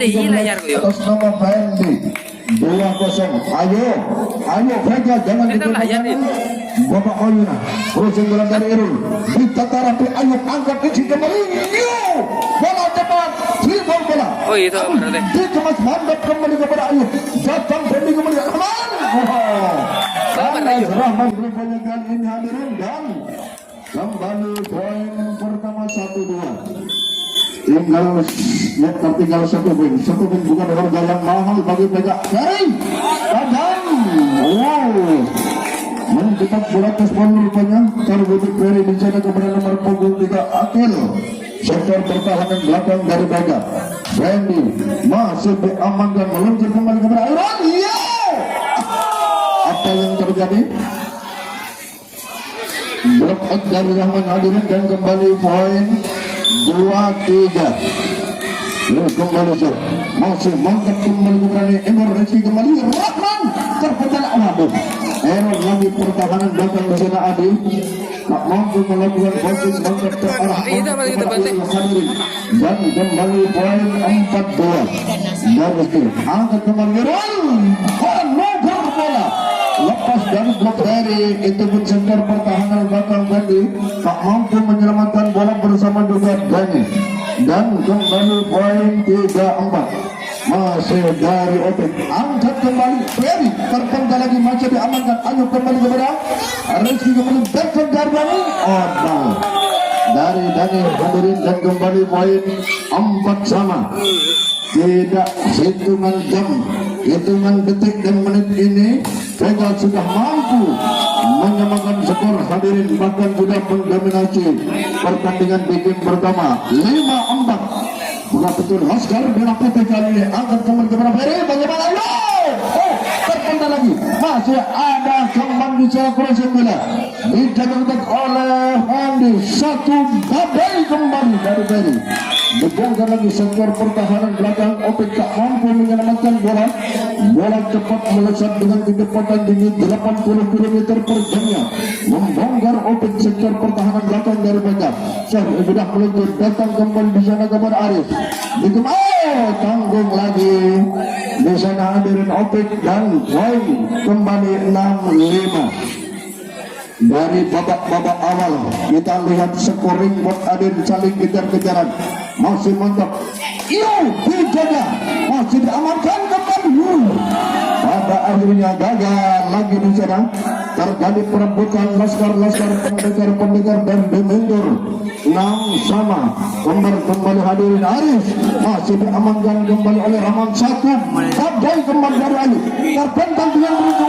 atas nama Fendi 2-0. Ayo Vega, jangan dikembangkan. Bapak Oyuna crossing bola dari Irul ditata rapi. Ayo angkat isi kembali. Bola cepat, dribble bola. Oh itu berarti. Dikemas mantap kembali kepada Ayu. Datang Fendi kembali. Rahman dribblenya kali ini hadirin dan kembali poin pertama 1-2. Tinggal satu poin bukan harga yang mahal bagi Vega. Hei, kadang mencetak bola poin rupanya terbutuh Ferry dijaga kepada nomor punggung 3 Akil. Sektor pertahanan belakang dari Vega. Fendi masih diamankan meluncur kembali kepada Iron. Apa yang terjadi? Blok out dari Rahman hadirin dan kembali poin 2-3. Kembali masih mantap kembali kepada Emor Rizky kembali Rahman terpecah. Error lagi pertahanan belakang di sana Adi tak mampu melakukan passing mantap ke arah dan kembali poin 4-2. Dan Rizky angkat kembali Nogar bola lepas dari blok Ferry. Itu pun sektor pertahanan belakang Fendi tak mampu menyelamatkan bola bersama juga Dani. Dan kembali poin 3-4. Masih dari Opik angkat kembali Ferry terpental lagi masih diamankan. Ayo kembali kepada Rizky kembali back dari Dani. Dari Dani hadirin dan kembali poin 4 sama. Tidak hitungan jam, hitungan detik dan menit ini Vega sudah mampu menyamakan skor hadirin, bahkan sudah mendominasi pertandingan di game pertama 5-4. Bukan betul Laskar Merah Putih kali ini angkat kembali kepada Ferry. Bagaimana? Terpental lagi masih ada kembali bicara crossing bola dijaga oleh Andi. Satu badai kembali dari Ferry. Dibongkar lagi sektor pertahanan belakang. Opik tak mampu menyelamatkan bola. Bola cepat melesat dengan kecepatan tinggi 80 km per jamnya. Membongkar Opik sektor pertahanan belakang dari Vega. Sudah meluncur datang kembali di sana kepada Aris. Tanggung lagi di sana hadirin Opik dan poin kembali 6-5. Dari babak awal kita lihat scoring buat Adin saling kejar-kejaran. Masih mantap. Dijaga. Masih diamankan kembali. Pada akhirnya gagal lagi di sana. Terjadi perebutan Laskar pendekar dan dimundur 6 sama. Kembali hadirin Aris masih diamankan kembali oleh Rahman. Satu badai kembali dari Ayu terpental dengan begitu.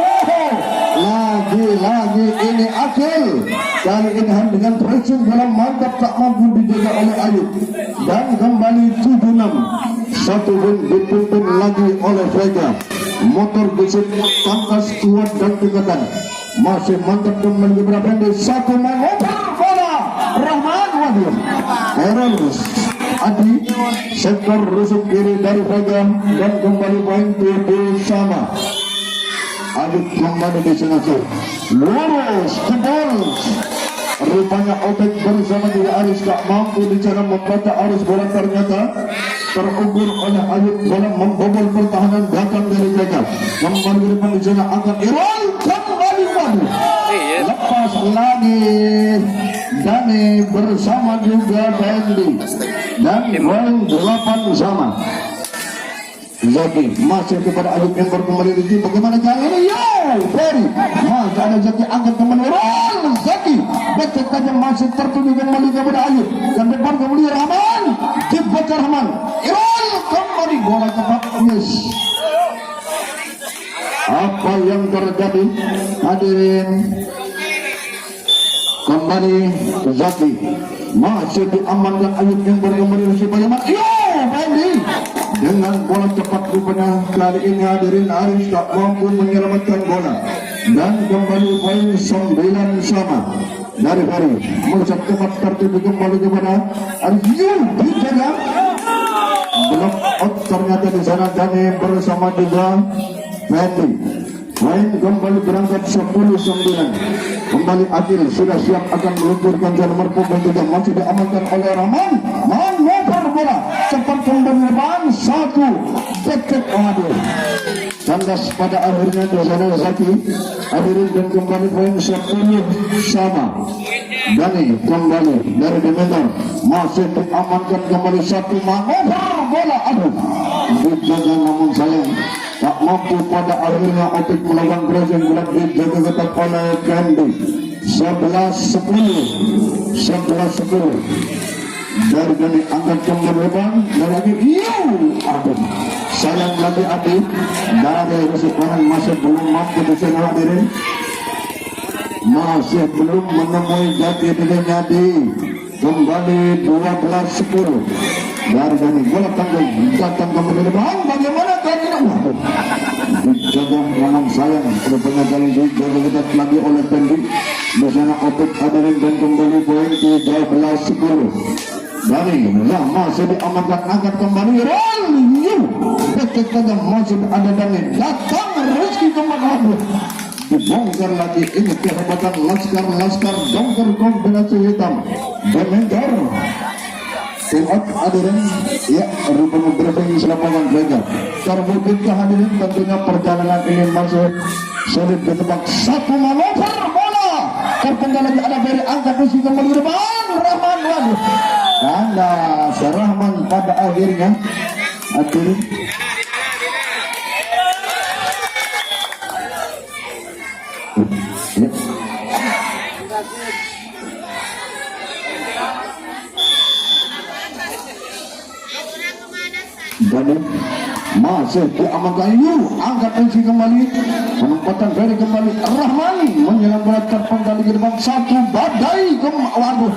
Lagi ini Akil kali ini dengan pressing dalam mantap tak mampu dijaga oleh Ayu. Dan kembali 7-6. Satu win dipimpin lagi oleh Vega. Motor gesit tangkas kuat dan tingkatan. Masih mantap kembali kepada Fendi. Satu main bola Rahman waduh Errors Adi sektor rusuk kiri dari Vega dan kembali poin 7 sama. Adit kembali di sana lurus ke bol. Rupanya Opik bersama juga Aris tak mampu bicara membaca arus bola, ternyata terukur oleh Ayub. Bola membobol pertahanan belakang dari Vega. Kembali ke depan di sana angkat Irul kembali waduh. Lepas lagi Dani bersama juga Fendi dan poin 8 sama. Zaki masih kepada Ayub yang kembali di sini. Bagaimana kali ini? Ferry masih ada Zaki angkat kembali. Zaki becek tajam masih tertuju kembali kepada Ayub. Dan depan kembali Rahman. Dibaca Rahman. Irul kembali bola cepat. Apa yang terjadi hadirin? Kembali Zaki masih diamankan Ayub yang kembali di sini. Bagaimana? Fendi dengan bola cepat rupanya kali ini hadirin Aris tak mampu menyelamatkan bola. Dan kembali poin 9 sama dari Ferry. Melesat cepat tertuju kembali kepada Aris. Dijaga blok out ternyata di sana Dani bersama juga Fendi. Poin kembali berangkat 10-9. Kembali Akil sudah siap akan meluncurkan nomor punggung 3. Masih diamankan oleh Rahman. Motor bola cepat kembali depan satu detik. Aduh, kandas pada akhirnya Dosana Zaki hadirin dan kembali poin 10 sama. Dani kembali dari Demeter masih diamankan kembali satu manuver bola. Aduh, dijaga namun sayang tak mampu pada akhirnya Opik melawan Brazil. Bola dijaga ketat oleh Candy. 11-10 dari Dani angkat kembali depan dan lagi aduh sayang lagi adik dari Rusuk Kanan masih belum mampu disini hadirin, masih belum menemui jati dirinya di kembali 12-10 dari Dani. Bola tanggung datang kembali depan bagaimana tadi dijaga memang sayang rupanya kali dijaga ketat lagi oleh Pendi. Di sana Opik hadirin dan kembali poin 13-10 dari lah masih diamankan angkat kembali detik saja masih ada Dani datang Rizky kembali dibongkar lagi. Ini kehebatan Laskar dongkar kombinasi hitam Demeter. Tim out hadirin ya rupanya briefing selapangan saja terbukti hadirin tentunya perjalanan ini masih sulit ditebak. Satu manuver bola terpendam lagi ada dari angkat Rizky kembali depan Rahman. Waduh kandas Rahman pada akhirnya hadirin Dani masih diamankan angkat Rizky kembali penempatan dari kembali Rahman menyelam bola terpenggal di depan satu badai waduh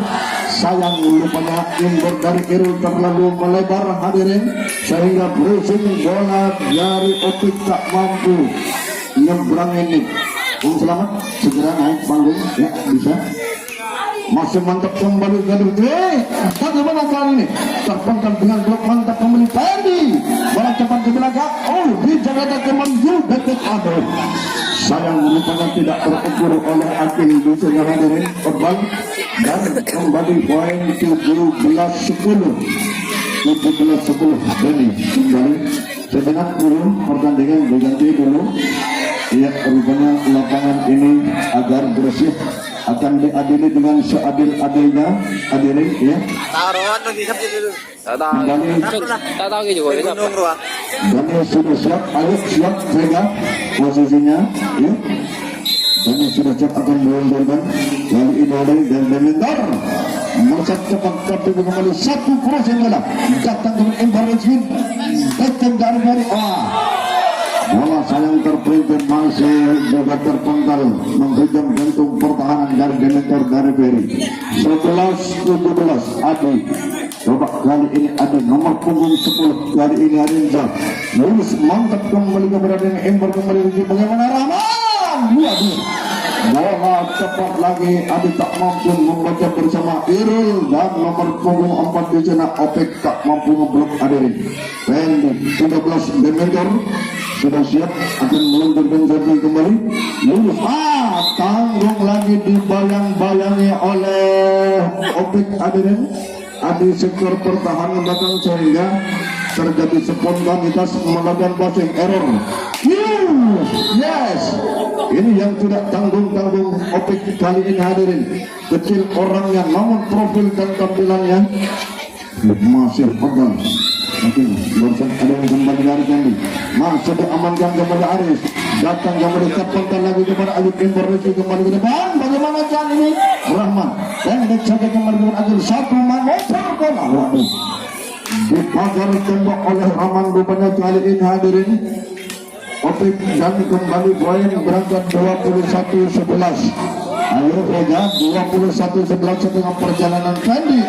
sayang lupanya inbound dari Irul terlalu melebar hadirin sehingga bruising bola dari Opik tak mampu nyebrang ini. Selamat segera naik panggung ya bisa. Masih mantap kembali dari bagaimana kali ini terpenggal dengan blok mantap kembali Ferdi bola cepat ke belakang dijaga kembali detik. Aduh sayang rupanya tidak terukur oleh Akil Dusnya hadirin korban dan kembali poin 17-10 Dani kembali sejenak dulu pertandingan diganti dulu ya rupanya lapangan ini agar bersih akan diadili dengan seadil-adilnya hadirin ya. Taruhan nanti sabtu dulu. Tahu juga. Dani sudah siap, ayo siap Vega posisinya ya. Dani sudah siap akan melontarkan kali ini dan Demeter merasa cepat tapi kembali satu crossing bola datang dengan embarrassment datang dari bola sayang terperintir masih juga terpenggal menghujam jantung pertahanan dari Demeter dari Ferry. 11-17 Adi coba kali ini ada nomor punggung 10 kali ini Arinza lulus mantap kembali keberadaan ember kembali bagaimana Rahman bola cepat lagi Adi tak mampu membaca bersama Irul dan nomor punggung 4 di sana Opik tak mampu ngeblok hadirin. Pendi 13 Demeter sudah siap akan meluncurkan jati kembali lulus tanggung lagi dibayang-bayangi oleh Opik hadirin Adi sektor pertahanan belakang sehingga terjadi spontanitas melakukan passing error. Yes, ini yang tidak tanggung-tanggung Opik kali ini hadirin, kecil orangnya namun profil dan tampilannya masih pegang. Mungkin barusan ada yang kembali dari Candy masih diamankan kepada Aris datang kembali terpental lagi kepada Ayub Imborisi kembali ke depan bagaimana kali ini Rahman dan dijaga kembali dengan Agil satu manuver bola dipagar tembak oleh Rahman rupanya kali ini hadirin Opik dan kembali poin berangkat 21-11 ayo Vega 21-11 setengah perjalanan Candy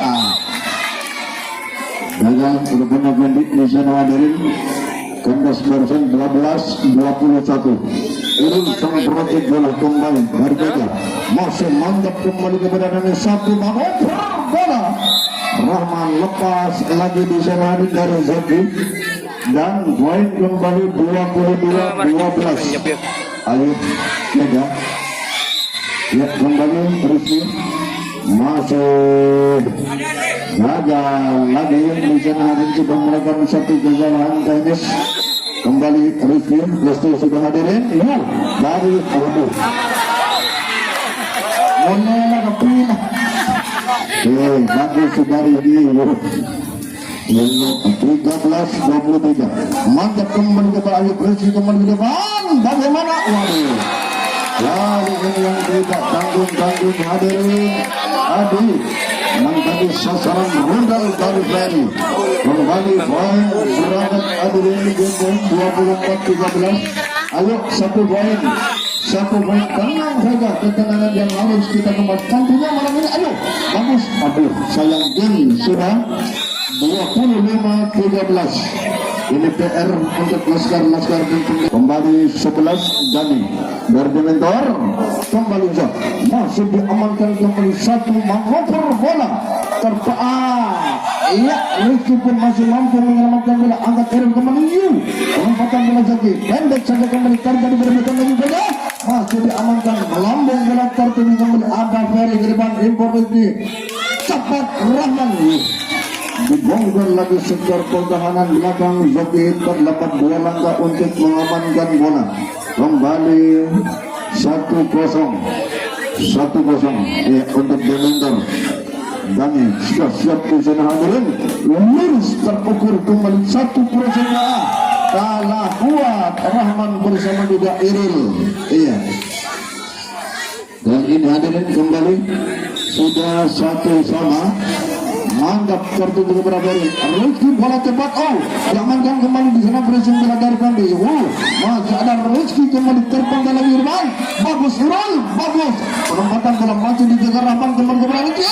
gagal rupanya Candy di sana hadirin kandas barusan 12-21 Irul sang protek bola kembali dari Vega masih mantap kembali keberadaan satu manuver bola Rahman lepas lagi di sana dari Zaki dan poin kembali 22-12 ayo Vega ya kembali Rizky masuk gagal lagi di sana. Hari sudah melakukan satu kegagalan teknis. Kembali Rizky Lesti sudah hadirin dari Aduh Monela kepinah bagus dari dia 13-23 mantap kembali ke Ayub Rizky kembali ke depan bagaimana waduh lalu ini yang tidak tanggung-tanggung hadirin Adi menjadi sasaran rundal dari Ferry kembali poin berangkat hadirin di poin 24-13 ayo satu poin tenang saja ketenangan yang harus kita kembalikan punya malam ini ayo bagus aduh sayang game sudah 25-13 ini PR untuk Laskar kembali 11 Dani dari mentor kembali masih diamankan kembali satu mengoper bola iya Rizky pun masih mampu menyelamatkan bola angkat Eril kembali penempatan bola Zaki pendek saja kembali terjadi berbeda lagi bola masih diamankan melambung bola tertuju kembali ada Ferry ke depan impor Rizky cepat Rahman dibongkar lagi sektor pertahanan belakang Zaki terdapat 2 langkah untuk mengamankan bola kembali 1-0 ya untuk Dementor Dani sudah siap di sana hadirin lurus terukur kembali 1% kalah kuat Rahman bersama juga Iril iya dan ini hadirin kembali sudah 1-1 mantap tertuju kepada Ferry Rizky bola cepat diamankan kembali di sana pressing bola dari Pandi masih ada Rizky kembali terpanggal lagi Irfan bagus Irul bagus penempatan bola masih dijaga Rahman kembali kepada Rizky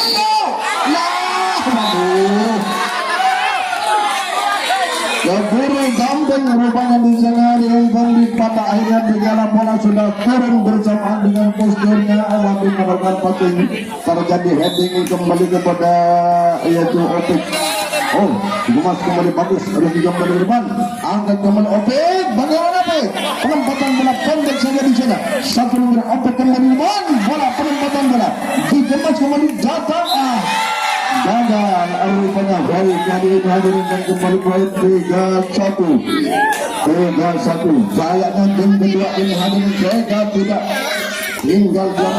keburu gampang rupanya di sana Pandi pada akhirnya digala bola sudah turun bersamaan dengan posturnya waktu menekan passing terjadi heading kembali kepada yaitu Opik Gumas kembali bagus Rizky kembali ke depan angkat kembali Opik bagaimana Opik penempatan bola pendek saja di sana satu nomor Opik kembali ke depan bola penempatan bola dikemas kembali datang gagal rupanya baik hadirin dan kembali poin 3-1 kayaknya tim kedua ini hadirin Vega tidak tinggal jam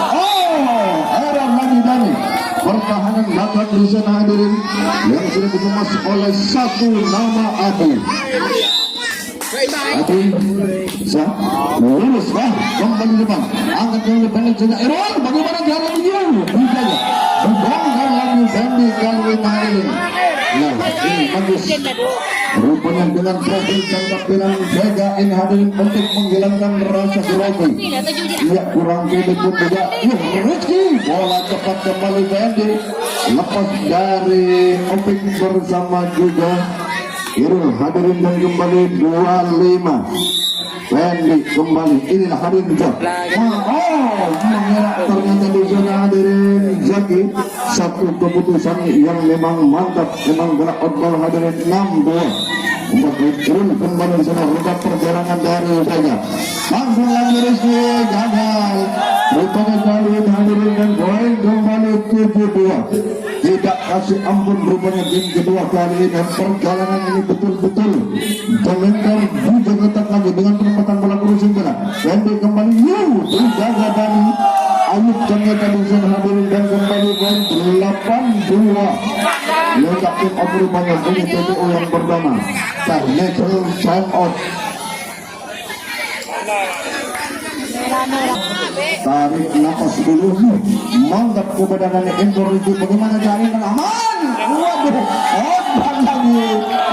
error lagi Dani pertahanan belakang di sana hadirin yang sudah dikemas oleh satu nama Adi lurus kembali depan angkat kembali pendek juga Erol bagaimana jalan dia rupanya berbongkar lagi Sandy kali ini ini bagus rupanya dengan profil dan tampilan Vega ini hadirin untuk menghilangkan rasa grogi ia kurang pede pun juga Rizky bola cepat kembali Sandy lepas dari Opik bersama juga Irul hadirin dan kembali 25 Fendi kembali inilah hadirin juga mengelak ternyata di zona hadirin Zaki satu keputusan yang memang mantap memang gerak outball hadirin 6-2 Irul kembali di sana roda perjalanan dari Vega langsung lagi Rizky gagal rupanya kali ini hadirin dan poin kembali 7-2 tidak kasih ampun rupanya game kedua kali ini dan perjalanan ini betul-betul Dementor juga ketat lagi dengan penempatan bola kurusing bola Fendi kembali dijaga dari Ayub ternyata di sana hadirin dan kembali poin 8-2 letak tim of rupanya bunyi TPO yang pertama Tarnetel time out tarik nafas dulu mantap kebenarannya Impor itu bagaimana cari aman waduh obat lagi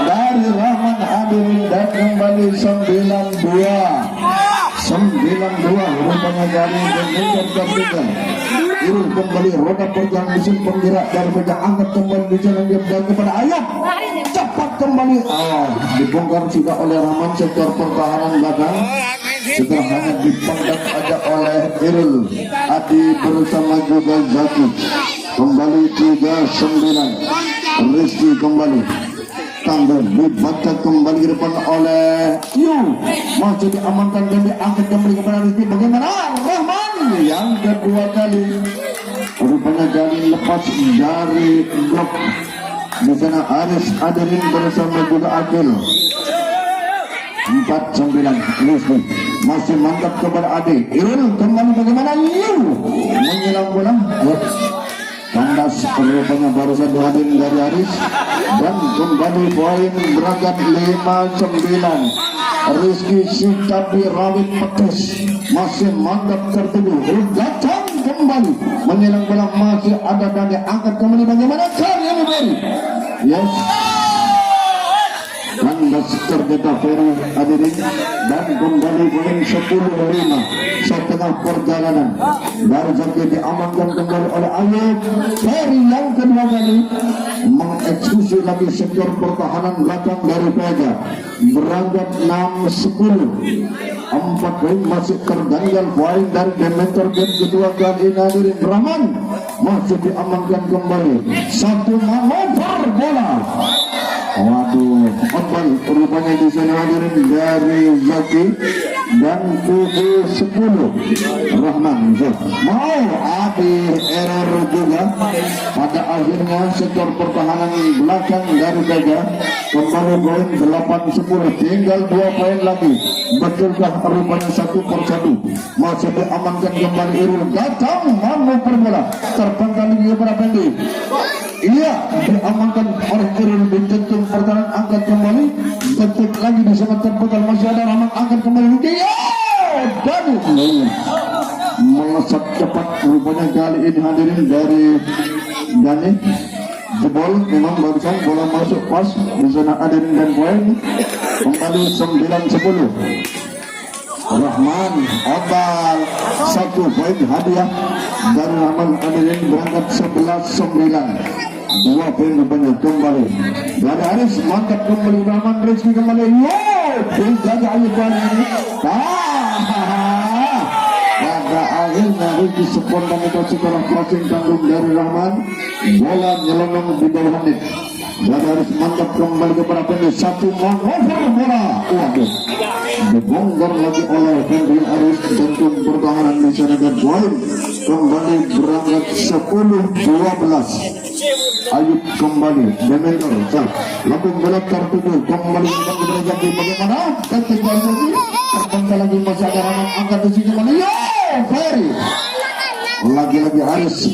dari Rahman hadirin dan kembali 9-2 rupanya dari Dementor tertinggal Irul kembali roda perjalanan mesin penggerak dari Vega angkat kembali di jalan dia kepada Ayub cepat kembali dibongkar juga oleh Rahman sektor pertahanan belakang sederhana dipangkat aja oleh Irul Adi bersama juga Zaki kembali 3-9 Rizky kembali tanggal dibaca kembali ke depan oleh masih diamankan dan diangkat kembali kepada Rizky bagaimana Rahman yang kedua kali rupanya dari lepas dari blok Di sana Aris Aderin bersama juga Akil. 4-9 Lusli masih mantap kepada Ade. Irul kembali bagaimana Liu menyilang bola. Kandas rupanya barusan dihadirin dari Aris dan kembali poin berangkat 5-9. Rizky Sikapi Rawit Petis masih mantap tertuju. Datang kembali menyilang bola, masih ada Dade, angkat kembali bagaimana Karya Muberi. Yes, Kandas terdekat Ferry Hadirin dan kembali poin 10-5 setengah perjalanan. Baru saja diamankan kembali oleh Ayub. Ferry yang kedua kali mengeksekusi lagi sektor pertahanan belakang dari Vega. Berangkat 6-10. 4 poin masih terganjal poin dari Demeter dan kedua kali ini Hadirin. Rahman masih diamankan kembali. Satu manuver bola. Waduh, ombal rupanya di sana Hadirin dari Zaki dan kubu 10 Rahman. Mau Adi error juga pada akhirnya sektor pertahanan belakang dari Vega kembali poin 8-10, tinggal 2 poin lagi. Betulkah rupanya 1-1 masih diamankan kembali Irul. Datang manuver bola terpenggal lagi kepada Pendi. Iya, diamankan oleh Irul. Dicentung pertahanan, angkat kembali, detik lagi di sana terpegal, masih ada Rahman, angkat kembali dia dan melesat cepat rupanya kali ini Hadirin dari Dani. Jebol memang barusan bola masuk pas di sana Hadirin dan poin kembali 9-10. Rahman Obal 1 poin hadiah dari Rahman Hadirin, berangkat 11-9. 2 poin rupanya kembali dari Aris, mantap kembali Rahman. Rizky kembali, jaga Ayub ini. Pada akhirnya Rizky spontan itu setelah passing tanggung dari Rahman, bola nyelonong di bawah net. Dari Aris mantap kembali kepada Pendi. 1 manuver bola. Waduh, dibongkar lagi oleh Pendi Aris. Tentu pertahanan di sana dan poin kembali berangkat 10-12. Ayub kembali, Demeter, langsung bola tertuju kembali ke bagaimana? Tertinggal lagi, terpenggal lagi, masih ada Rahman, angkat di sini kembali. Ferry, lagi-lagi Aris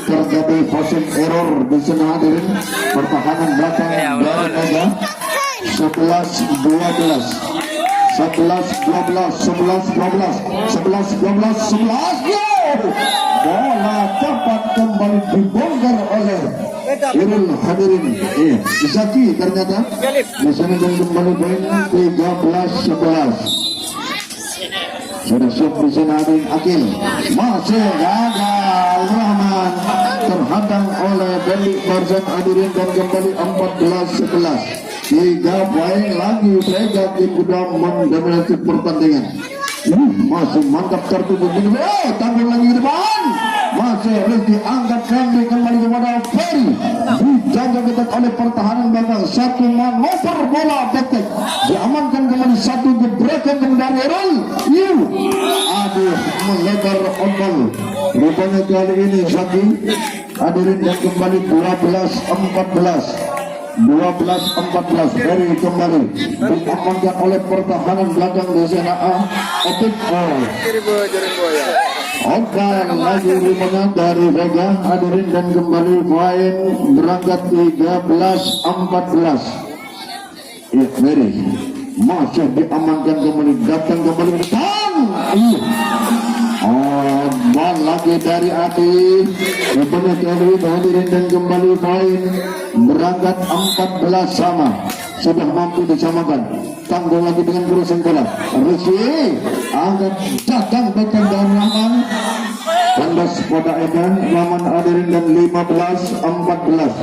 terjadi passing error di sana Hadirin. Pertahanan belakang dari Vega 11-12. 11-12. Bola cepat kembali dibongkar oleh Irul Hadirin. Zaki ternyata di sini kembali poin 13-11. Sudah siap di sini Hadirin. Akil masih gagal. Rahman terhadang oleh Belik Barzan Hadirin dan kembali 14-11. 3 poin lagi Vega di gudang mendominasi pertandingan. Masih mantap tertutup ini. Tampil lagi di depan. Masih Rizky, angkat Fendi kembali kepada Ferry. Dijaga ketat oleh pertahanan belakang. 1 manuver bola detik. Diamankan kembali 1 gebrakan dari Irul. Aduh, melebar ombal. Rupanya kali ini Zaki Hadirin dan kembali 12-14. 12-14. Ferry kembali diamankan oleh pertahanan belakang di sana Opik. Okan lagi rupanya dari Vega Hadirin dan kembali poin berangkat 13-14. Ferry masih diamankan kembali, datang kembali datang. Bal lagi dari Ati. Rupanya kali Hadirin dan kembali poin berangkat 14 sama. Sudah mampu disamakan. Tanggung lagi dengan crossing bola. Rizky angkat, datang bagian dari Rahman. Kandas pada Edan Rahman Hadirin dan 15-14.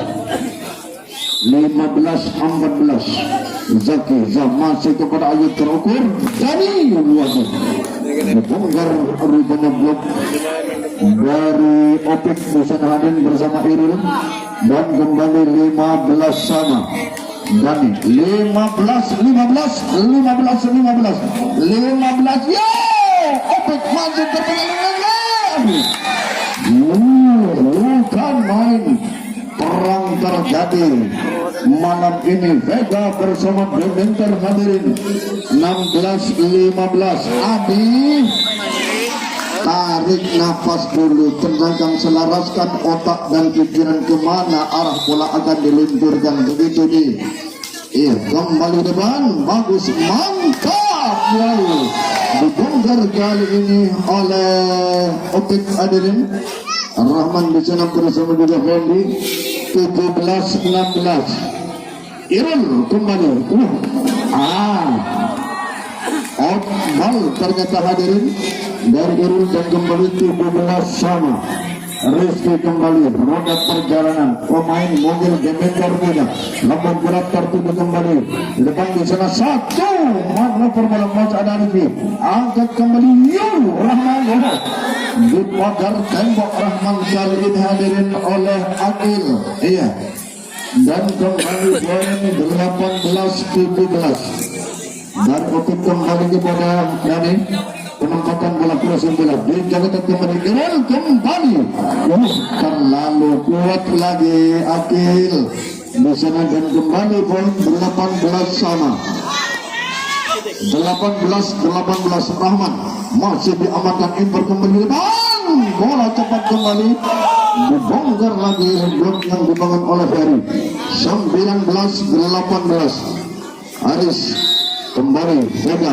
15-14. Zaki masih kepada Ayub terukur dari Waduh. Bongkar rupanya blok dari Opik Busana Hadin bersama Irul dan kembali 15 sama. Dani 15. Opik masih terpengaruh lagi. Bukan main. perang terjadi malam ini. Vega bersama Dementer hadirin 16-15. Adi tarik nafas dulu, tenangkan, selaraskan otak dan pikiran kemana arah bola akan diluncurkan. Begitu di kembali depan, bagus, mantap, wow, dibongkar kali ini oleh Opik hadirin. Rahman di sana bersama juga Randy. 17-16. Irul kembali. Out ball ternyata hadirin dari Irul dan kembali 17 sama. Rizky kembali, roda perjalanan pemain mobil Dementer muda, lambang gerak tertutup kembali di depan di sana satu manuver bola match ada Rizky, angkat kembali Rahman di pagar tembok Rahman kali ini hadirin oleh Akil, dan kembali poin 18-17 dan untuk kembali kepada Dani. Penempatan bola crossing bola dijaga kembali Irul kembali, terlalu kuat lagi Akil di sana dan kembali poin 18 sama. 18-18 Rahman masih diamankan, impor kembali depan, bola cepat kembali dibongkar lagi, blok yang dibangun oleh Ferry. 19-18 Aris kembali Vega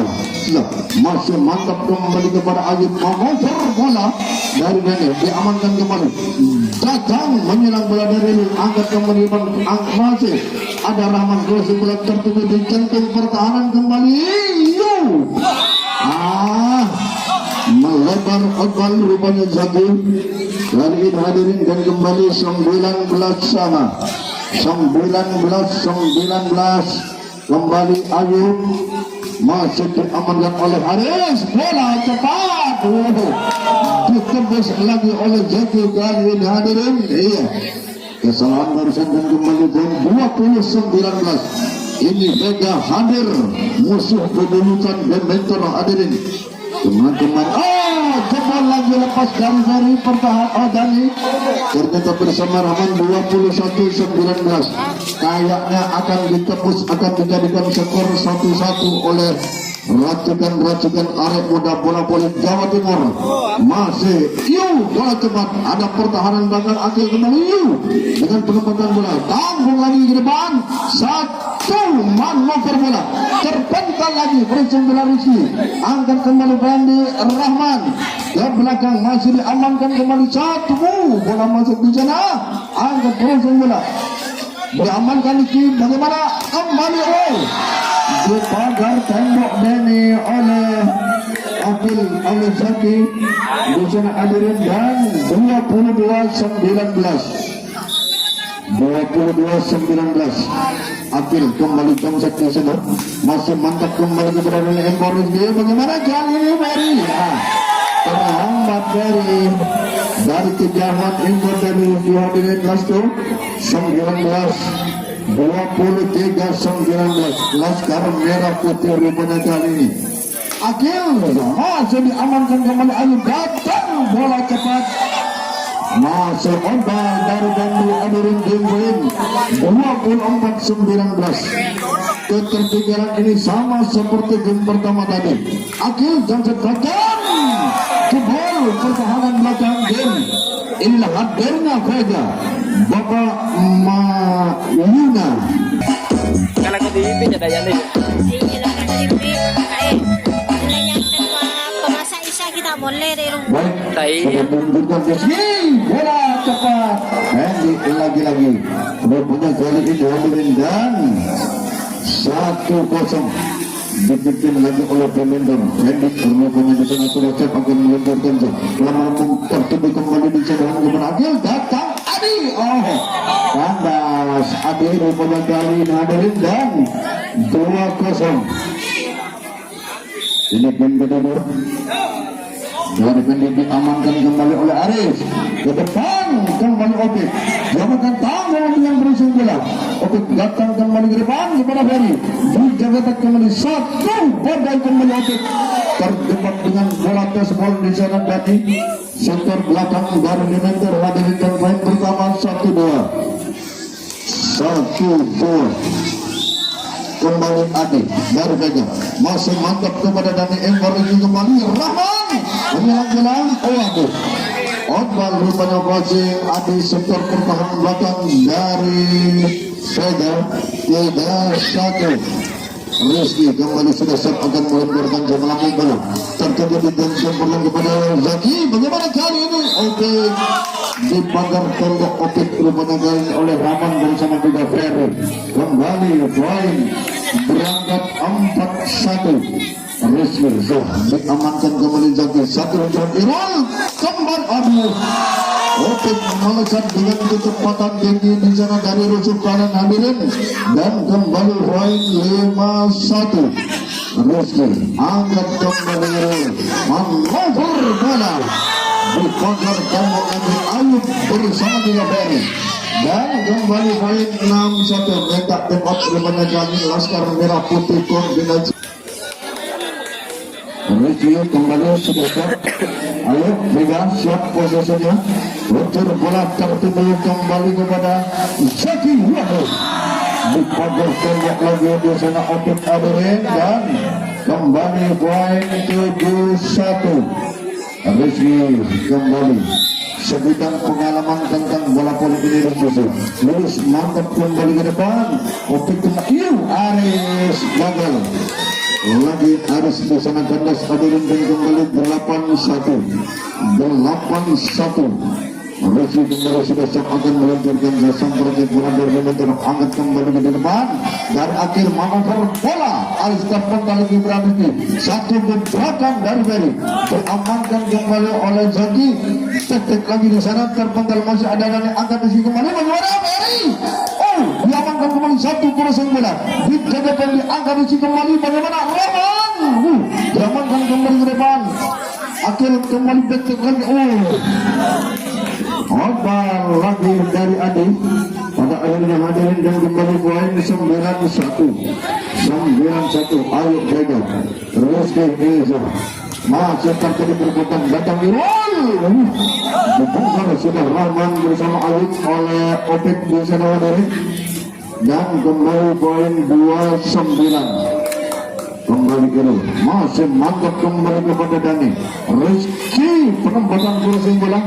masih mantap kembali kepada Ayub, mengoper bola dari Daniel, diamankan kembali, datang menyerang bola dari angkat kembali, masih ada Rahman, crossing bola tertutup di jantung pertahanan kembali, melebar outball rupanya Zaki kali ini hadirin, dan kembali 19 sama. 19 kembali Ayub masih diamankan oleh Haris, bola cepat ditembus lagi oleh Zaki kali ini hadirin. Kesalahan barusan dan kembali poin 20-19. Ini Vega hadir, musuh bebuyutan Dementer hadirin. Teman-teman, jebol lagi lepas dari pertahanan Dani. Ternyata bersama Rahman 21-19. Kayaknya akan ditebus, akan dijadikan skor 1-1 oleh racikan arek muda bola voli Jawa Timur. Masih bola cepat, ada pertahanan belakang Akil kembali dengan penempatan bola, tanggung lagi ke depan, satu manuver bola terpental lagi, bersama bola Rizky, angkat kembali Randy Rahman ke belakang, masih diamankan kembali, satu bola masuk di sana, angkat bersama bola diamankan Rizky, bagaimana kembali di pagar tembok Dani oleh Akil oleh Zaki di sana hadirin, dan 22-19 Akil kembali jongset di sana, masih mantap kembali kepada Dani Emporis. Bagaimana kali ini Ferry terhambat dari kejauhan impor dari hadirin last 23-19 Laskar Merah Putih rupanya kali ini. Akil masih diamankan kembali, Ayub datang, bola cepat masih ombal dari Dandi hadirin, game win 24-19. Ketertinggalan ini sama seperti game pertama tadi. Akil jangkut belakang, jebol pertahanan belakang game. Inilah hadirnya Vega, Bapak Mayuna. Kalau ke TV ada yang ini. Baik, bola cepat, lagi-lagi rupanya kali ini hadirin, dan 1-0 dipimpin lagi oleh Dementer. Hendik rupanya di sana sudah cepat akan meluncurkan lama tertutup kembali di cadangan kepada Akil, datang Adi, kandas Adi rupanya kali ini hadirin, dan 2-0. Ini pin kedua dari pendek diamankan kembali oleh Aris, ke depan kembali Opik, jamakan tangan yang berusaha bola, Opik datang kembali ke depan kepada Ferry, dijaga kembali, satu badai kembali Opik, terjebak dengan bola tes ball di sana dari center belakang dari Dementer hadirin, dan poin pertama 1-2. 1-2. Kembali Adi dari saja masih mantap kepada Dani Ember ini kembali Rahman menyelang-nyelang aduh outball rupanya passing Adi sektor pertahanan belakang dari Sega 3-1. Rizky kembali sudah siap akan melemparkan jam lambung bola terjadi di jam perlahan kepada Zaki. Bagaimana kali ini oke di pagar tembok opik rupanya kali oleh Rahman bersama juga Ferry. Kembali poin berangkat 4-1. Rizky diamankan kembali Zaki 1 untuk Irul kembali aduh opik melesat dengan kecepatan tinggi di sana dari rusuk kanan hadirin dan kembali poin 5-1. Rizky angkat kembali manuver bola di pagar tembok lagi Ayub bersama juga Ferry dan kembali poin 6-1. Minta tembak rupanya kami Laskar Merah Putih kombinasi Rizky kembali sudah siap. Ayo Mega siap posisinya luntur bola tertimbul kembali kepada Zaki Wahid di pagar tembok lagi di sana Opik Aderen dan kembali poin 7-1. Rizky kembali sebutan pengalaman tentang bola voli ini lurus mantap kembali ke depan Opik kembali Aris gagal lagi Aris di sana kandas hadirin dan kembali 8-1. Rizky kembali sudah siap akan melancarkan jasa berarti bola berbentuk angkat kembali ke depan dari akhir manuver bola Aris terpental lagi berani satu gebrakan dari Ferry diamankan kembali oleh Zaki tetek lagi di sana terpental masih ada Dani angkat di sini kembali bagaimana Ferry diamankan kembali 1-0 bola di depan diangkat di sini kembali bagaimana Rahman diamankan kembali ke depan akhir kembali tetek lagi Ombal lagi dari Adi pada akhirnya hadirin dan kembali poin 9-1. Ayo Vega terus ke Eza masih terjadi perbuatan datang Irul dibongkar sudah Rahman bersama Ayub oleh Opik di sana hadirin dan kembali poin 2-9. Kembali Irul masih mantap kembali kepada Dani Rizky penempatan kursi bola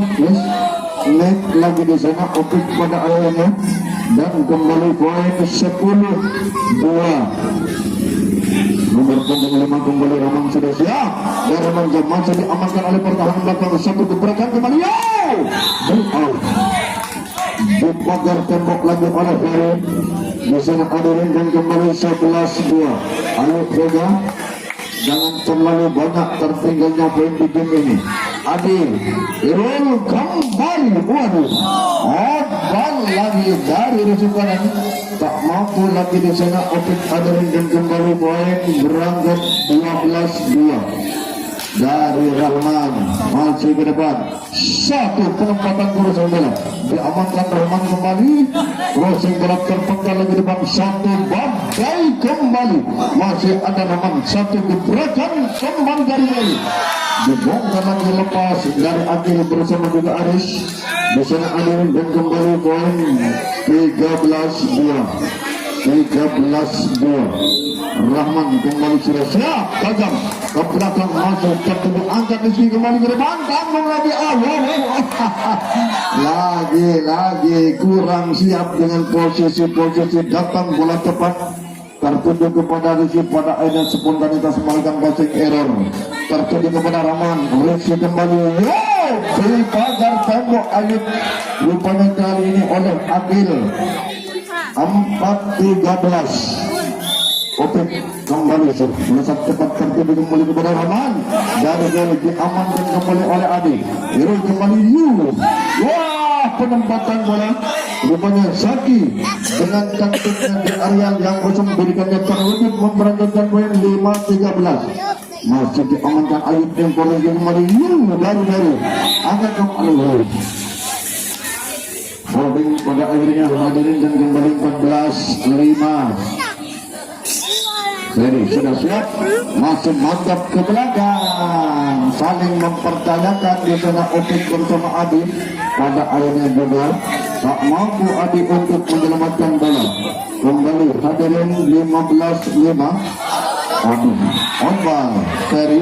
naik lagi di sana Opik pada akhirnya dan kembali poin 10-2. Nomor punggung 5 kembali Rahman sudah siap dan Rahman masih diamankan oleh pertahanan belakang satu gebrakan kembali di pagar tembok lagi oleh Ferry di sana hadirin dan kembali 11-2. Ayo Vega jangan terlalu banyak tertinggalnya poin di game ini. Adil Irul kembali waduh ombal lagi dari rusukan tak mampu lagi di sana Opik Adilin dan kembali poin berangkat 12-2 dari Rahman masih ke depan satu penempatan crossing bola diamankan Rahman kembali crossing bola terpenggal lagi depan satu badai kembali masih ada Rahman satu gebrakan kembali dari Meli dibongkar lagi lepas dari Akil bersama juga Aris di sana Adil dan kembali poin 13-2. Rahman kembali sudah siap tajam ke belakang masuk tertutup angkat di sini kembali ke depan tanggung lagi lagi kurang siap dengan posisi datang bola tepat tertuju kepada Rizky pada akhirnya spontanitas melakukan passing error tertuju kepada Rahman Rizky kembali di pagar tembok Ayub rupanya kali ini oleh Akil 4-13. Opik kembali melesat cepat tertuju kembali kepada Rahman dari Goli diamankan kembali oleh Adi Irul kembali penempatan bola rupanya Zaki dengan taktiknya di Ariel yang kosong berikannya terwujud memberangkatkan poin 5-13 masih diamankan Ayub yang kembali dari angkat kembali holding pada akhirnya hadirin dan kembali 14-5. Jadi sudah siap masih mantap ke belakang saling mempertanyakan di sana Opik bersama Adi pada akhirnya juga tak mampu Adi untuk menyelamatkan bola. Kembali hadirin 15-5. Aduh, Otbal Ferry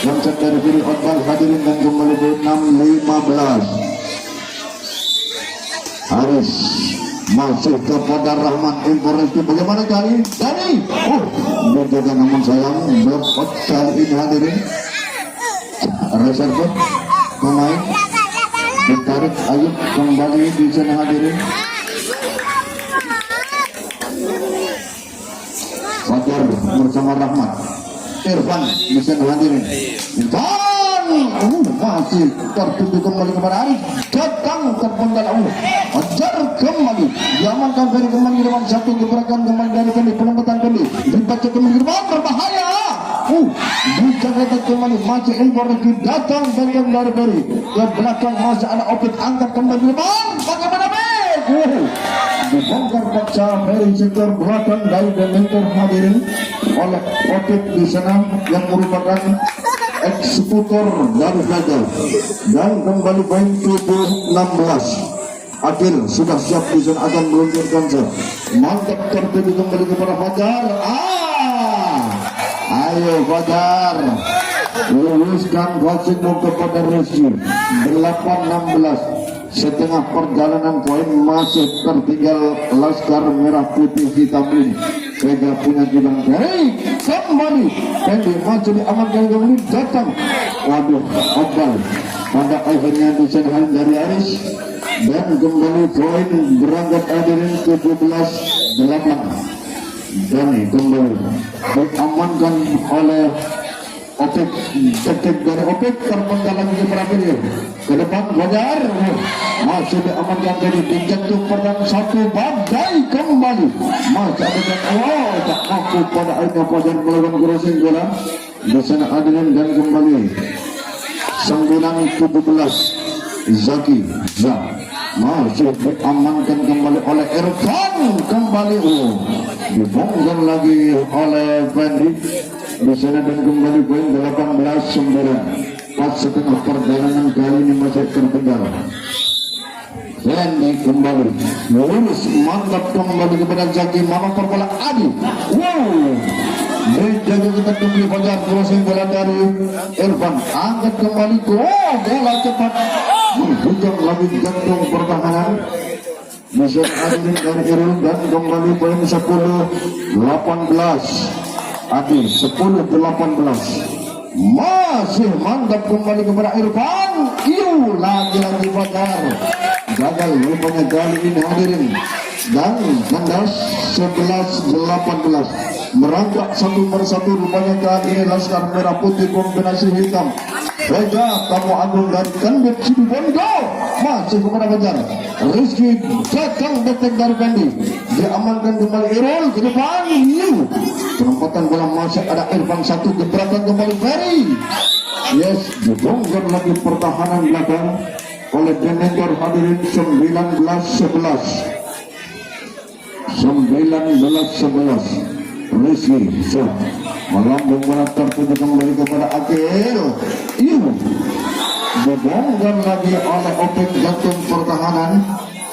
yang dari kiri Otbal hadirin dan kembali 6-15. Haris masih kepada Rahman Informasi bagaimana kali Dani menjaga namun sayang blok kali ini hadirin reserve pemain ditarik Ayub kembali di sana hadirin Fajar bersama Rahmat Irfan di sana hadirin Irfan masih tertutup kembali kepada Arif datang terpenggal Fajar kembali diamankan dari kembali depan satu gebrakan kembali dari Kendi penempatan Kendi dibaca kembali ke depan berbahaya dijaga kembali masih informasi datang bagian dari Ferry ke belakang masih ada Opik angkat kembali ke depan bagaimana Bek dibongkar paksa Ferry sektor belakang dari Dementor hadirin oleh Opik di sana yang merupakan eksekutor dari Fajar dan kembali poin 7-16. Adil sudah siap di sana akan meluncurkan mantap terjadi kembali kepada Fajar. Ayo Fajar luluskan coachingmu kepada Rizky 8-16. Setengah perjalanan poin masih tertinggal Laskar Merah Putih Hitam ini. Vega punya bilang Ferry kembali Fendi masih diamankan kembali datang waduh Otbal pada akhirnya disediakan dari Aris dan kembali poin berangkat hadirin 17-8 dan kembali diamankan oleh Opik detik dari Opik terpenggal lagi ke Prabowo ke depan Fajar masih diamankan dari dijatuh pertama satu badai kembali masih ada tak mampu pada akhirnya Fajar melakukan crossing bola di sana hadirin dan kembali 9-17 Zaki masih diamankan kembali oleh Irfan kembali dibongkar lagi oleh Fendi di sana dan kembali poin 18-9 pas setengah perjalanan kali ini masih tertinggal Fendi kembali lurus mantap kembali kepada Zaki mana perbola Adi dijaga kita kembali Fajar crossing bola dari Irfan angkat kembali bola cepat menghujam lagi jantung pertahanan bisa hadirin dari Irul dan kembali poin 10-18 Adi 10-18 masih mantap kembali kepada Irfan lagi Fajar gagal rupanya kali ini hadirin dan kandas 11-18 merangkak satu persatu rupanya kali ini Laskar Merah Putih kombinasi hitam Vega Tamu Agung dan Kandit Sidibondo masih kepada Fajar Rizky datang detik dari Fendi diamankan kembali Irul ke depan penempatan bola masih ada Irfan satu gebrakan kembali Ferry dibongkar lagi pertahanan belakang oleh Dementor hadirin 19-11 Rizky melambung bola tertuju kembali kepada Akil dibongkar lagi oleh Opik jantung pertahanan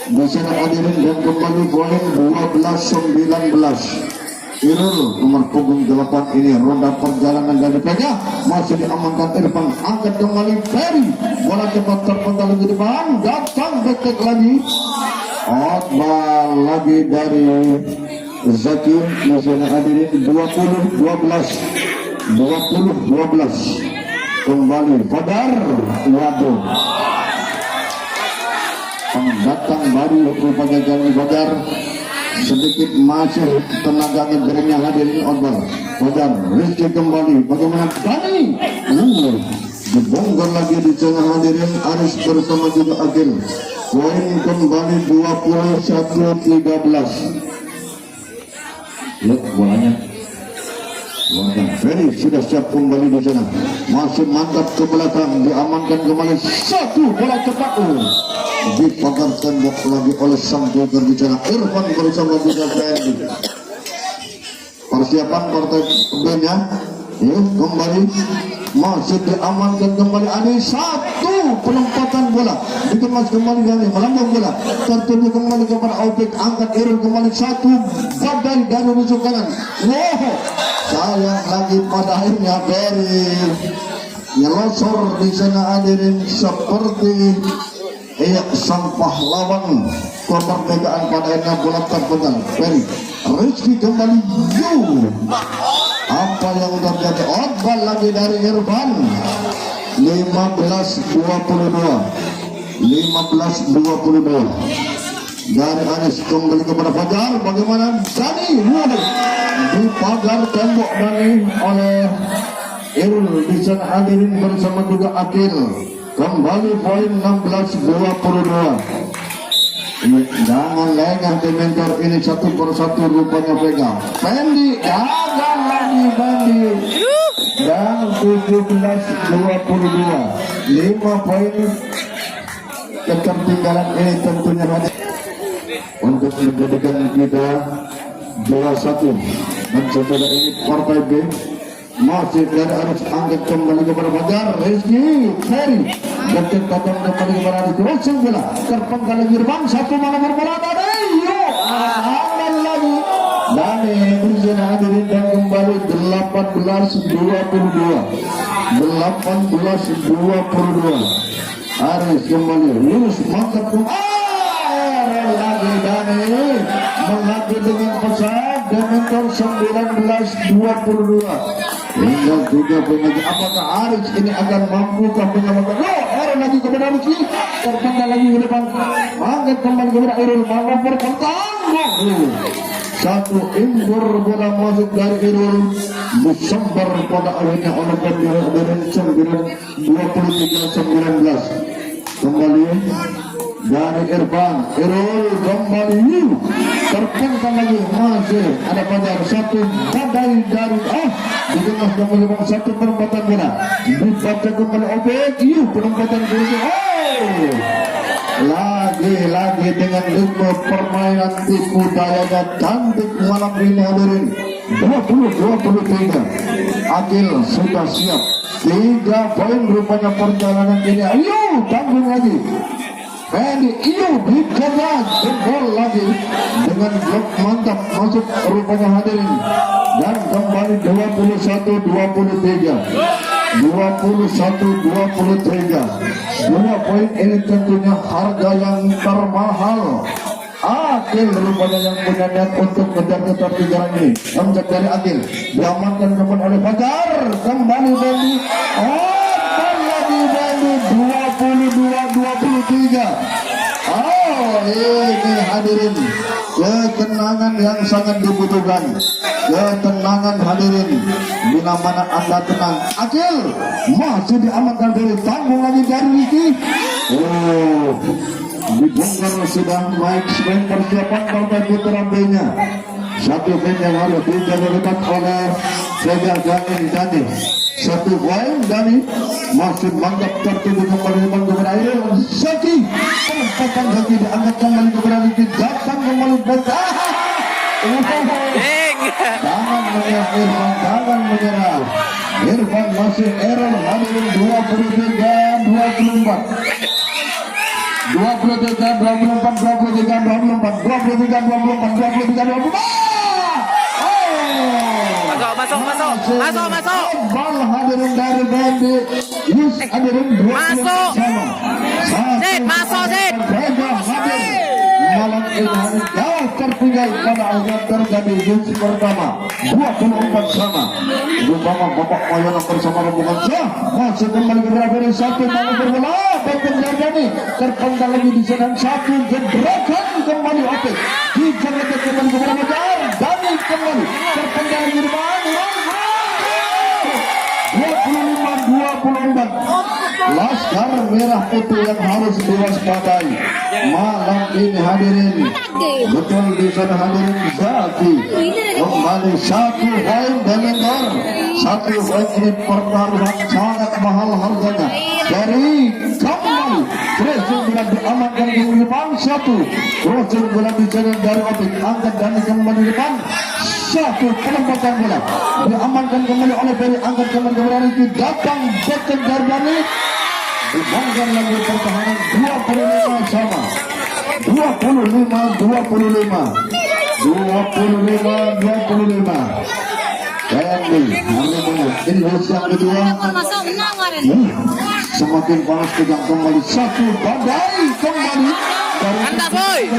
di sana hadirin dan kembali poin 12-19 Irul nomor punggung 8 ini ronda perjalanan dari Vega masih diamankan Irfan angkat kembali Ferry bola cepat terpental di depan datang detik lagi Otbal lagi dari Zaki masih hadirin 20-12 kembali Fajar datang baru rupanya dari Fajar sedikit masih tenaga ngegernya hadirin Otbal Fajar Rizky kembali bagaimana Dani dibongkar lagi di tengah hadirin Aris bersama juga Agil poin kembali 21-13 bolanya Ferry sudah siap kembali di sana masih mantap ke belakang diamankan kembali satu bola cepat dipagar tembok lagi oleh sang joker di sana Irfan bersama juga Fendi persiapan partai B-nya kembali masih diamankan kembali. Ada satu penempatan bola dikemas kembali dari melambung bola tertuju kembali kepada Opik, angkat Irul kembali satu badai dari musuh kanan. Sayang lagi pada akhirnya dari nyelosor di sana hadirin seperti sang pahlawan kemerdekaan pada akhirnya bola terpegang. Ferry Rizky kembali apa yang terjadi? Otbal lagi dari Irfan. 15-22 dari Anis kembali kepada Fajar. Bagaimana Dani di pagar tembok Dani oleh Irul di sana hadirin bersama juga Akil. Kembali poin 16-22. Jangan lengah Dementor ini satu persatu rupanya pegang. Fendi gagal lagi Fendi. Dan 17-22 5 poin ketertinggalan ini tentunya untuk menjadikan kita 2-1. Dan setelah ini partai B masih dari harus angkat kembali kepada Fajar. Rizky Ferry detik tajam kembali kepada Rizky Roseng bola terpenggal lagi Irfan. Satu mana berbola tadi aman lagi Dani berzina hadirin dan kembali 18-22 Aris kembali lurus mantap lagi Dani mengaku dengan pesat Dementor 19-22 hingga 3 poin lagi. Apakah Aris ini akan mampukah menyelamatkan? Error lagi kepada Rizky, terpenggal lagi ke depan, angkat kembali kepada Irul, mampu bertanggung. Satu imbur bola masuk dari Irul, disembar pada akhirnya oleh pemilik dari 23-19. Kembali dari Irfan, Irul kembali terpenggal lagi, masih ada Fajar. Satu badai dari di tengah kembali satu penempatan bola dibaca kembali Opik. Penempatan bola lagi dengan ritme permainan tipu daya dan cantik malam ini hadirin. 20-23 Akil sudah siap 3 poin rupanya perjalanan ini. Ayo tanggung lagi Fendi, dikejar jempol lagi dengan blok mantap masuk rupanya hadirin. Dan kembali 21-23 2 poin ini tentunya harga yang termahal. Akil rupanya yang punya niat untuk mengejar ketertinggalan ini. Menjak dari Akil diamankan kembali oleh Fajar. Kembali Fendi lagi Fendi 22-23. Ini hadirin ketenangan yang sangat dibutuhkan. Ketenangan hadirin, bila mana anda tenang. Akil masih diamankan dari tanggung lagi dari Rizky. Dibongkar sudah baik sebagai persiapan partai putra B-nya. Satu poin yang harus dijaga ketat oleh Segar Dani. Satu poin Dani masih mantap tertuju kembali kepada Irul. Zaki penempatan Zaki diangkat kembali kepada Rizky. Datang kembali jangan menyerah Irfan masih error hadirin. 23-24 Masuk. Bal hadirin dari Bandi. Hadirin masuk. Zed. Malam ini hari jauh tertinggal pada akhirnya terjadi kunci pertama 24 sama. Bersama Bapak Moyono bersama rombongan masih kembali ke berada satu tangan berbola dan Jardani terpenggal lagi di sana satu gebrakan kembali Opik dijaga kembali ke berada Jardani kembali terpenggal lagi di mana 25-24 Laskar Merah Putih yang harus diwaspadai malam ini hadirin. Betul di sana hadirin Zaki kembali satu poin Dementor. Satu poin ini pertaruhan sangat mahal harganya. Dari kembali crossing bola diamankan di depan satu. Crossing bola dijaga dari Opik angkat dan kembali di depan satu penempatan bola diamankan kembali oleh Ferry, angkat kembali kepada Rizky, datang Beckham Darbani, dibangun lagi pertahanan 25 sama 25 Bayangkan Indonesia kedua semakin panas tegang kembali, satu badai kembali dari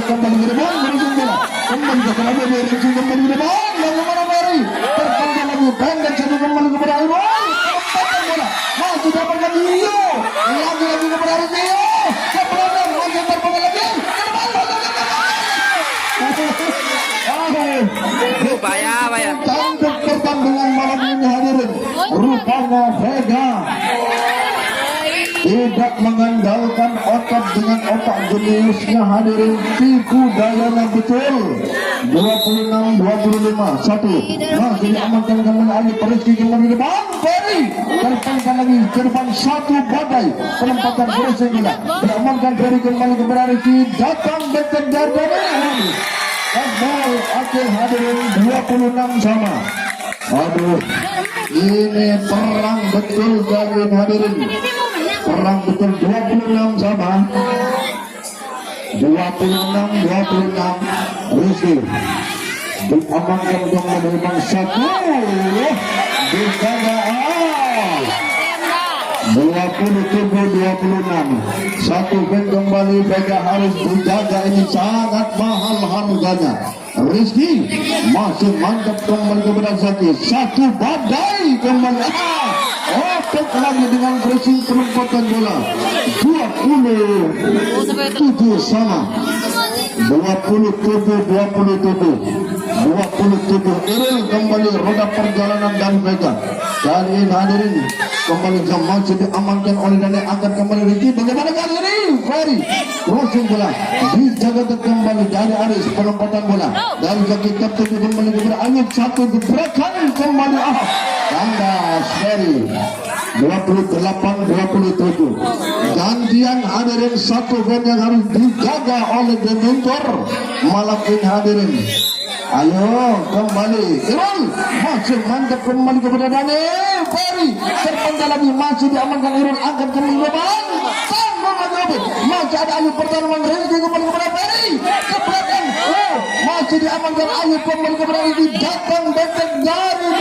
kembali ke depan berujung bola kembali ke depan berujung kembali ke depan lalu mana Ferry terpanjang lagi pendek satu kembali kepada Irwan tempatkan bola masih dapatkan Rio lagi kepada Rio ke belakang masih terpanjang lagi Bahaya. Tanduk pertandingan malam ini hadirin, rupanya Vega tidak mengandalkan otot dengan otak jeniusnya hadirin, tipu dayanya betul. 26-25 satu masih diamankan kembali Ali Rizky kembali ke depan Ferry terpanjang lagi ke depan, satu badai penempatan crossing bola diamankan Ferry kembali kepada Rizky, datang Beckham Darbani. Kembali akhir hadirin 26 sama. Aduh, ini perang betul dari hadirin. Perang betul 26 sama. 26 Rizky diamankan kembali dengan satu dijaga 27-26 satu band kembali Vega harus dijaga, ini sangat mahal harganya. Rizky masih mantap kembali kepada Zaki, satu badai kembali otak lagi dengan pressing penempatan bola 27 sama 27 Iril kembali roda perjalanan dan Vega kali ini hadirin kembali masih diamankan oleh Dani, angkat kembali Rizky, bagaimana kali ini Ferry crossing bola dijaga kembali dari Aris, penempatan bola dari Zaki tertuju kembali kepada Ayub, satu gebrakan kembali kandas Ferry 28-27 gantian hadirin, satu band yang harus dijaga oleh Dementor malam ini hadirin. Ayo kembali Irul masih mantap kembali kepada Dani Ferry terpanjang lagi masih diamankan Irul, angkat kembali depan masih ada Ayub, pertarungan Rizky kembali kepada Ferry ke belakang masih diamankan Ayub kembali kepada Rizky, datang Beckham dari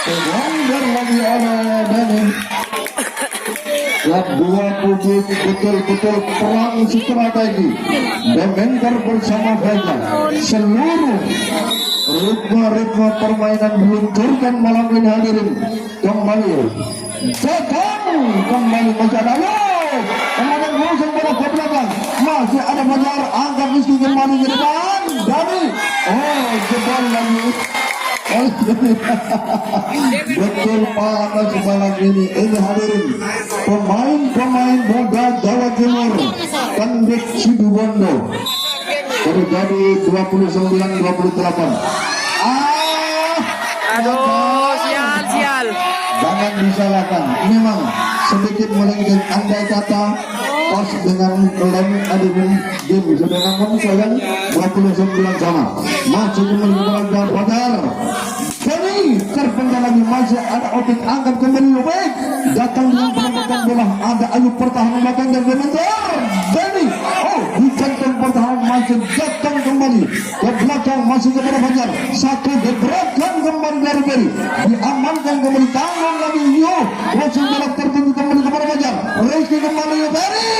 Dani lagi oleh Dani. Yang 27 betul-betul perang strategi Dementor bersama Vega, seluruh ritme permainan meluncurkan malam ini hadirin. Kembali datang kembali masih ada kemudian langsung bola ke belakang masih ada Fajar, angkat Rizky kembali ke depan Dani jebol lagi betul panas malam ini hadirin. Pemain muda Jawa Timur Kandik Situbondo terjadi 29-28. Aduh, sial. Jangan disalahkan, memang sedikit melengking, andai kata pas dengan lem adibin game sedangkan menunjukkan 29 sama masih kemudian Fajar Ferry terpental lagi, masih ada Opik, angkat kembali baik datang dengan penempatan bola, ada Ayub pertahanan belakang dan Dementor Dani dicantum pertahanan masih datang kembali ke belakang masih kepada Fajar, satu gebrakan kembali dari Ferry diamankan kembali, tanggung lagi masih bola tertuju kembali kepada Fajar, Rizky kembali ke Ferry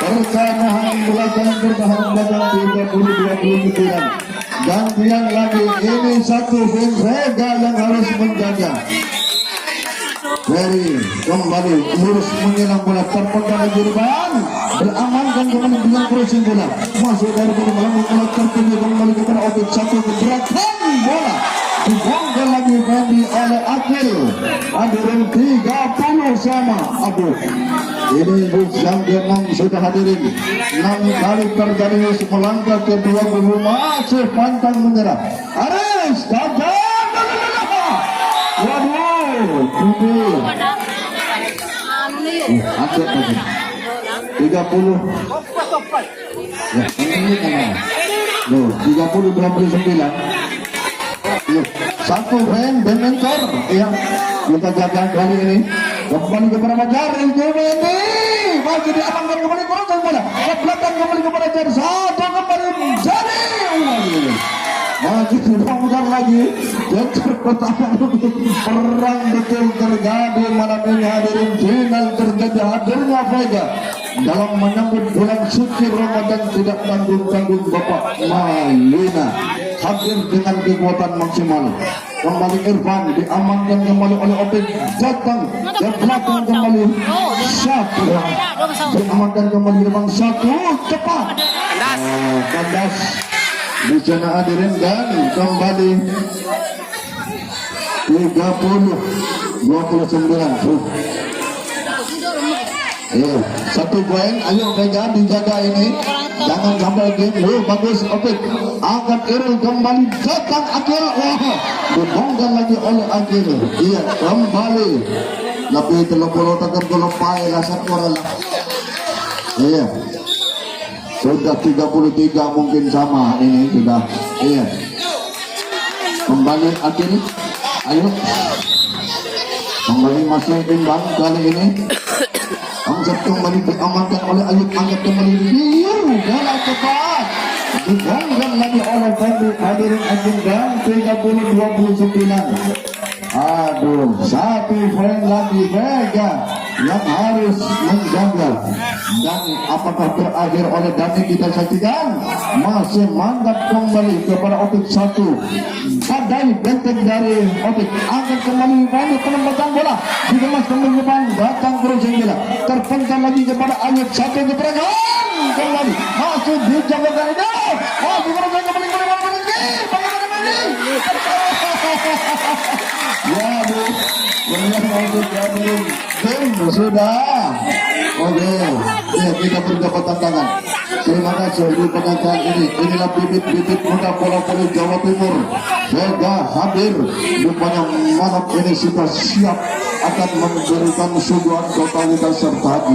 pertahanan belakang 32-29 gantian lagi, ini satu Vega yang harus menjaga. Ferry kembali lurus menyerang bola, terpental di depan diamankan kembali dengan crossing bola masuk dari bola tertuju kembali kepada Opik, satu gerakan bola dibongkar lagi oleh Akil hadirin 30 sama. Aduh, ini bus yang ke-6 sudah hadirin, 6 kali terjadi melangkah ke 20 masih pantang menyerah. Aris gagal, waduh tujuh angkat lagi 30 ya ini kan Loh, 30-29. Satu friend Dementor yang kita jaga kali ini. Kembali kepada Majar Ilgomeni. Masih diamankan kembali kurang bola. Ke belakang kembali kepada Jar. Satu kembali Jari. Masih dilakukan lagi. Gecer pertama perang betul terjadi malam ini hadirin. Final terjadi hadirnya Vega dalam menyambut bulan suci Ramadan tidak tanggung-tanggung Bapak Malina hadir dengan kekuatan maksimal. Kembali Irfan diamankan kembali oleh Opik, datang ke belakang kembali satu, diamankan kembali Irfan satu cepat kandas di sana hadirin dan kembali 30-29. Satu poin, ayo Vega dijaga ini, jangan sampai game. Bagus, Opik angkat Irul kembali, datang Akil, dibongkar lagi oleh Akil. Iya, kembali lebih telepon tekan golopai lasat orang. Iya, sudah 33 mungkin sama ini sudah. Iya, kembali Akil, ayo kembali masih imbang kali ini. Angkat kembali diamankan oleh Ayub, angkat kembali bola cepat dibongkar lagi oleh Fendi. Hadirin Ajin dan 30-29. Aduh, satu poin lagi Vega yang harus menjaga. Dan apakah terakhir oleh Dani kita saksikan masih mantap kembali kepada Opik satu. Badai benteng dari Opik, angkat kembali Vega, penempatan bola dikemas kembali depan, datang crossing bola terpental lagi kepada Ayub, satu keberadaan kembali masuk dijaga kali ini, masuk kembali ya Bu, kemudian sudah. Oke, ya kita berdapat tantangan. Terima kasih di penonton ini. Inilah bibit-bibit muda bola voli Jawa Timur. Vega hadir, rupanya malam ini sudah siap akan memberikan suguhan totalitas serta